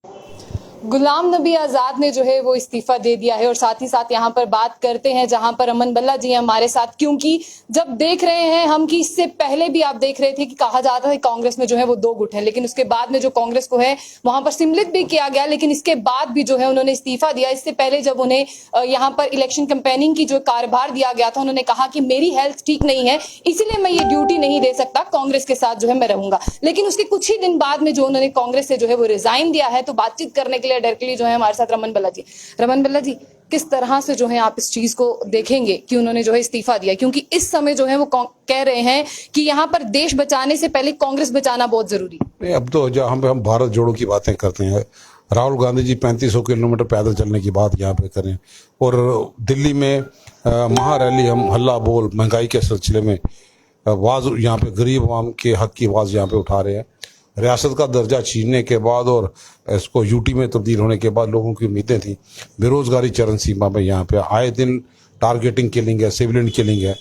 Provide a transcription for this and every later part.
गुलाम नबी आजाद ने जो है वो इस्तीफा दे दिया है और साथ ही साथ यहाँ पर बात करते हैं जहां पर अमन बल्ला जी हैं हमारे साथ, क्योंकि जब देख रहे हैं हम कि इससे पहले भी आप देख रहे थे कि कहा जाता है कांग्रेस में जो है वो दो गुट है, लेकिन उसके बाद में जो कांग्रेस को है वहां पर सम्मिलित भी किया गया, लेकिन इसके बाद भी जो है उन्होंने इस्तीफा दिया। इससे पहले जब उन्हें यहाँ पर इलेक्शन कैंपेनिंग की जो कार्यभार दिया गया था, उन्होंने कहा कि मेरी हेल्थ ठीक नहीं है, इसीलिए मैं ये ड्यूटी नहीं दे सकता, कांग्रेस के साथ जो है मैं रहूंगा। लेकिन उसके कुछ ही दिन बाद में जो उन्होंने कांग्रेस से जो है वो रिजाइन दिया है, तो बातचीत करने के लिए डायरेक्टली जो है हमारे साथ रमन बल्ला जी, किस तरह से जो है आप इस चीज को देखेंगे कि उन्होंने जो है इस्तीफा दिया, क्योंकि इस समय जो है वो कह रहे हैं कि यहाँ पर देश बचाने से पहले कांग्रेस बचाना बहुत जरूरी है। अब तो जब हम भारत जोड़ो की बातें करते हैं, राहुल गांधी जी 3500 किलोमीटर पैदल चलने की बात यहाँ पे करें, और दिल्ली में महारैली, हम हल्ला बोल महंगाई के सिलसिले में आवाज यहाँ पे गरीब आवाम के हक की आवाज यहाँ पे उठा रहे हैं। रियासत का दर्जा छीनने के बाद और इसको यूटी में तब्दील होने के बाद लोगों की उम्मीदें थी, बेरोजगारी चरम सीमा में यहाँ पे आए दिन टारगेटिंग किलिंग है, सिविलियन किलिंग है,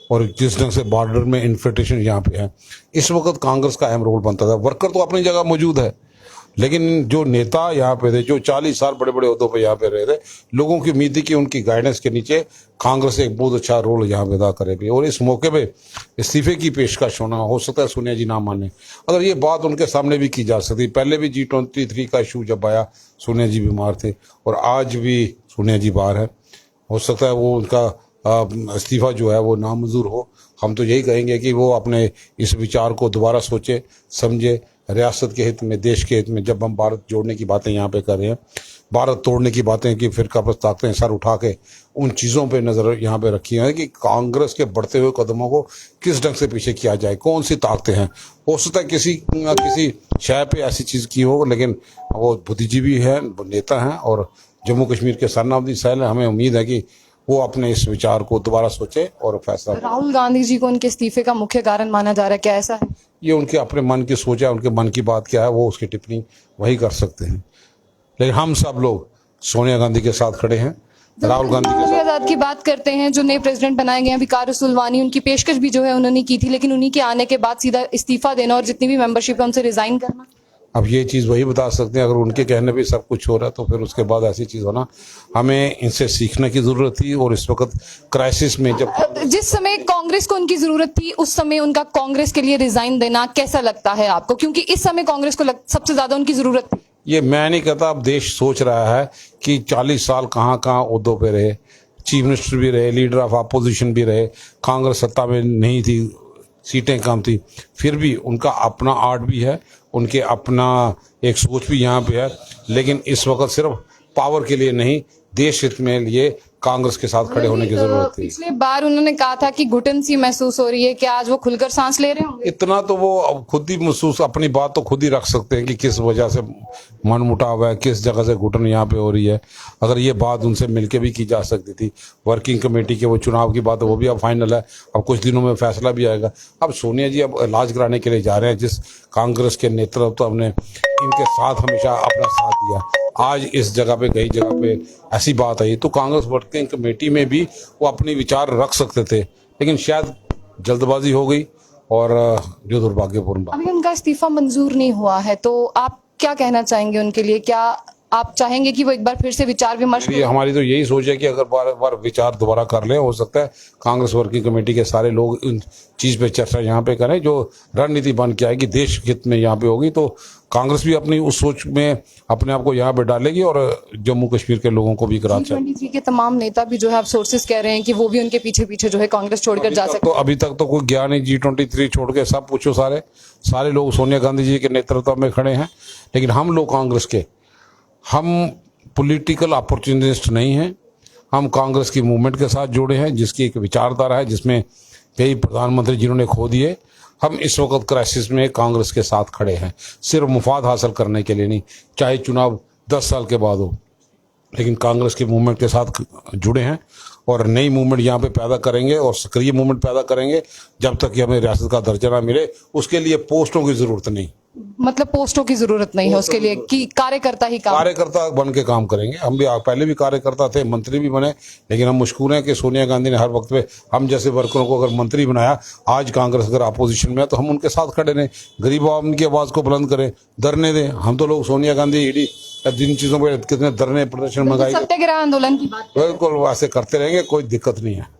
और जिस ढंग से बॉर्डर में इन्फिल्ट्रेशन यहाँ पे है, इस वक्त कांग्रेस का अहम रोल बनता था। वर्कर तो अपनी जगह मौजूद है, लेकिन जो नेता यहाँ पे थे, जो 40 साल बड़े बड़े ओहदों पे यहाँ पे रहे थे, लोगों की उम्मीद थी कि उनकी गाइडेंस के नीचे कांग्रेस एक बहुत अच्छा रोल यहाँ पे अदा करेगी। और इस मौके पे इस्तीफे की पेशकश होना, हो सकता है सोनिया जी ना माने, अगर ये बात उनके सामने भी की जा सकती। पहले भी G23 का इशू जब आया, सोनिया जी बीमार थे, और आज भी सोनिया जी बाहर है, हो सकता है वो उनका इस्तीफा जो है वो नामंजूर हो। हम तो यही कहेंगे कि वो अपने इस विचार को दोबारा सोचे समझे, रियासत के हित में, देश के हित में। जब हम भारत जोड़ने की बातें यहाँ पे कर रहे हैं, भारत तोड़ने की बातें कि फिरकापरस्त ताकतें सर उठा के उन चीज़ों पे नज़र यहाँ पे रखी है कि कांग्रेस के बढ़ते हुए कदमों को किस ढंग से पीछे किया जाए, कौन सी ताकतें हैं। हो सकता है किसी शय पे ऐसी चीज़ की हो, लेकिन वो बुद्धिजीवी है, नेता हैं और जम्मू कश्मीर के सरनामदी सैल है। हमें उम्मीद है कि वो अपने इस विचार को दोबारा सोचे और फैसला। राहुल गांधी जी को उनके इस्तीफे का मुख्य कारण माना जा रहा है, क्या ऐसा है? ये उनके अपने मन की सोच है, उनके मन की बात क्या है वो उसकी टिप्पणी वही कर सकते हैं, लेकिन हम सब लोग सोनिया गांधी के साथ खड़े हैं, राहुल गांधी के साथ। आजाद की बात करते हैं, जो नए प्रेसिडेंट बनाए गए हैं विकार सुलवानी, उनकी पेशकश भी जो है उन्होंने की थी, लेकिन उन्हीं के आने के बाद सीधा इस्तीफा देना और जितनी भी मेंबरशिप है उनसे रिजाइन करना। अब ये चीज़ वही बता सकते हैं, अगर उनके कहने पे सब कुछ हो रहा है तो फिर उसके बाद ऐसी चीज़ होना, हमें इनसे सीखने की जरूरत थी। और इस वक्त क्राइसिस में जब जिस समय कांग्रेस को उनकी जरूरत थी, उस समय उनका कांग्रेस के लिए रिजाइन देना कैसा लगता है आपको, क्योंकि इस समय कांग्रेस को सबसे ज्यादा उनकी जरूरत थी? ये मैं नहीं कहता, अब देश सोच रहा है कि 40 साल कहाँ कहाँ ओहदों पे रहे, चीफ मिनिस्टर भी रहे, लीडर ऑफ अपोजिशन भी रहे, कांग्रेस सत्ता में नहीं थी, सीटें कम थी, फिर भी उनका अपना आर्ट भी है, उनके अपना एक सोच भी यहाँ पे है। लेकिन इस वक्त सिर्फ पावर के लिए नहीं, देश हित में लिए कांग्रेस के साथ खड़े होने की जरूरत थी। पिछले बार उन्होंने कहा था कि घुटन सी महसूस हो रही है, क्या आज वो खुलकर सांस ले रहे होंगे? इतना तो वो खुद ही महसूस, अपनी बात तो खुद ही रख सकते हैं कि किस वजह से मन मुटाव है, किस जगह से घुटन यहाँ पे हो रही है। अगर ये बात उनसे मिलके भी की जा सकती थी। वर्किंग कमेटी के वो चुनाव की बात है, वो भी अब फाइनल है, अब कुछ दिनों में फैसला भी आएगा। अब सोनिया जी अब इलाज कराने के लिए जा रहे हैं, जिस कांग्रेस के नेतृत्व ने इनके साथ हमेशा अपना साथ दिया, आज इस जगह पे, कई जगह पे ऐसी बात आई, तो कांग्रेस वर्किंग कमेटी में भी वो अपने विचार रख सकते थे, लेकिन शायद जल्दबाजी हो गई और जो दुर्भाग्यपूर्ण बात। अभी उनका इस्तीफा मंजूर नहीं हुआ है, तो आप क्या कहना चाहेंगे उनके लिए? क्या आप चाहेंगे कि वो एक बार फिर से विचार विमर्श? हमारी तो यही सोच है कि अगर बार बार विचार दोबारा कर लें, हो सकता है कांग्रेस वर्किंग कमेटी के सारे लोग इन चीज पे चर्चा यहाँ पे करें, जो रणनीति बन के आएगी देश हित में यहाँ पे होगी, तो कांग्रेस भी अपनी उस सोच में अपने आप को यहाँ पे डालेगी और जम्मू कश्मीर के लोगों को भी करा चाहिए। G23 के तमाम नेता भी जो है, आप सोर्सेस कह रहे हैं कि वो भी उनके पीछे पीछे जो है कांग्रेस छोड़कर जा सकते हैं। तो अभी तक तो कोई गया नहीं, G23 छोड़ के सब पूछो, सारे लोग सोनिया गांधी जी के नेतृत्व में खड़े हैं। लेकिन हम लोग कांग्रेस के, हम पॉलिटिकल अपॉर्चुनिस्ट नहीं हैं, हम कांग्रेस की मूवमेंट के साथ जुड़े हैं, जिसकी एक विचारधारा है, जिसमें कई प्रधानमंत्री जिन्होंने खो दिए। हम इस वक्त क्राइसिस में कांग्रेस के साथ खड़े हैं, सिर्फ मुफाद हासिल करने के लिए नहीं, चाहे चुनाव 10 साल के बाद हो, लेकिन कांग्रेस की मूवमेंट के साथ जुड़े हैं और नई मूवमेंट यहाँ पे पैदा करेंगे और सक्रिय मूवमेंट पैदा करेंगे। जब तक कि हमें रियासत का दर्जा ना मिले, उसके लिए पोस्टों की जरूरत नहीं, मतलब पोस्टों की जरूरत नहीं है उसके लिए, कि कार्यकर्ता ही कार्यकर्ता बन के काम करेंगे। हम भी पहले भी कार्यकर्ता थे, मंत्री भी बने, लेकिन हम मशकूर हैं कि सोनिया गांधी ने हर वक्त पे हम जैसे वर्करों को अगर मंत्री बनाया। आज कांग्रेस अगर अपोजिशन में है तो हम उनके साथ खड़े रहें, गरीब आवाम की आवाज को बुलंद करें, डरने दें। हम तो लोग सोनिया गांधी ईडी जिन चीजों पर कितने धरने प्रदर्शन महंगाई सत्याग्रह आंदोलन की बात बिल्कुल वैसे करते रहेंगे, कोई दिक्कत नहीं है।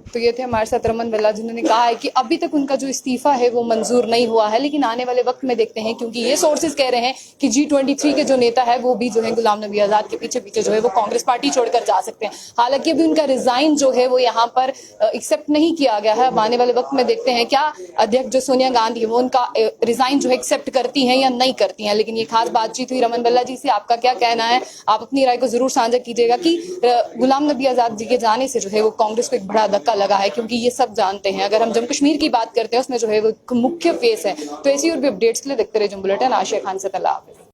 तो ये थे हमारे साथ रमन भल्ला, जिन्होंने कहा है कि अभी तक उनका जो इस्तीफा है वो मंजूर नहीं हुआ है, लेकिन आने वाले वक्त में देखते हैं, क्योंकि ये सोर्सेज कह रहे हैं कि G23 के जो नेता है वो भी जो है गुलाम नबी आजाद के पीछे पीछे जो है वो कांग्रेस पार्टी छोड़कर जा सकते हैं। हालांकि अभी उनका रिजाइन जो है वो यहाँ पर एक्सेप्ट नहीं किया गया है। अब आने वाले वक्त में देखते हैं क्या अध्यक्ष जो सोनिया गांधी है वो उनका रिजाइन जो है एक्सेप्ट करती हैं या नहीं करती हैं। लेकिन ये खास बातचीत हुई रमन भल्ला जी से। आपका क्या कहना है? आप अपनी राय को जरूर साझा कीजिएगा कि गुलाम नबी आजाद जी के जाने से जो है वो कांग्रेस को एक बड़ा धक्का लगा है, क्योंकि ये सब जानते हैं अगर हम जम्मू कश्मीर की बात करते हैं उसमें जो है वो मुख्य फेस है। तो ऐसी और भी अपडेट्स के लिए देखते रहिए जम्मू बुलेटिन। आशिया खान से अल्लाह हाफिज़।